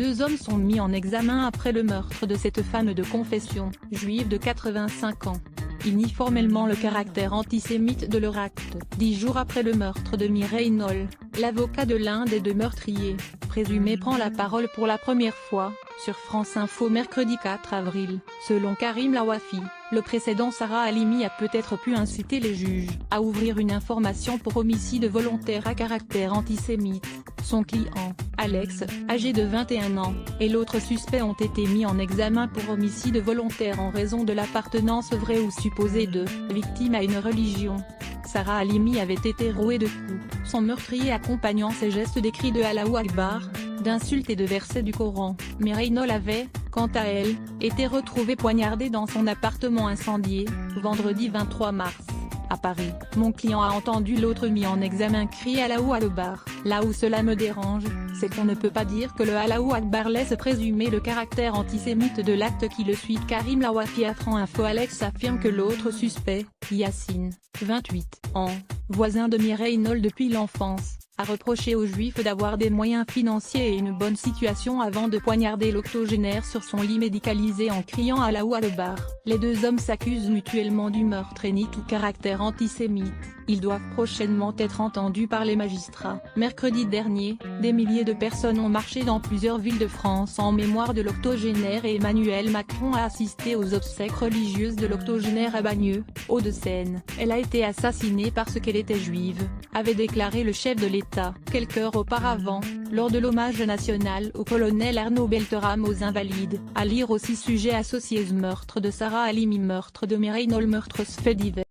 2 hommes sont mis en examen après le meurtre de cette femme de confession juive de 85 ans. Ils nient formellement le caractère antisémite de leur acte. 10 jours après le meurtre de Mireille Knoll, l'avocat de l'un des 2 meurtriers, présumé, prend la parole pour la première fois, sur France Info mercredi 4 avril. Selon Karim Lawafi, le précédent Sarah Halimi a peut-être pu inciter les juges à ouvrir une information pour homicide volontaire à caractère antisémite. Son client, Alex, âgé de 21 ans, et l'autre suspect ont été mis en examen pour homicide volontaire en raison de l'appartenance vraie ou supposée de victime à une religion. Sarah Halimi avait été rouée de coups, son meurtrier accompagnant ses gestes des cris de Allahu Akbar, d'insultes et de versets du Coran. Mireille Knoll avait, quant à elle, été retrouvée poignardée dans son appartement incendié, vendredi 23 mars. À Paris, mon client a entendu l'autre mis en examen crier Allahu Akbar. Là où cela me dérange, c'est qu'on ne peut pas dire que le Allahu Akbar laisse présumer le caractère antisémite de l'acte qui le suit. Karim Lawafi à France Info. Alex affirme que l'autre suspect, Yassine, 28 ans, voisin de Mireille Knoll depuis l'enfance, a reproché aux Juifs d'avoir des moyens financiers et une bonne situation avant de poignarder l'octogénaire sur son lit médicalisé en criant Allahu Akbar. Les 2 hommes s'accusent mutuellement du meurtre et nient tout caractère antisémite. Ils doivent prochainement être entendus par les magistrats. Mercredi dernier, des milliers de personnes ont marché dans plusieurs villes de France en mémoire de l'octogénaire et Emmanuel Macron a assisté aux obsèques religieuses de l'octogénaire à Bagneux, Hauts-de-Seine. Elle a été assassinée parce qu'elle était juive, avait déclaré le chef de l'État. Quelques heures auparavant, lors de l'hommage national au colonel Arnaud Beltrame aux Invalides. À lire aussi sujet associé meurtre de Sarah Halimi, meurtre de Mireille Knoll, meurtre fait divers.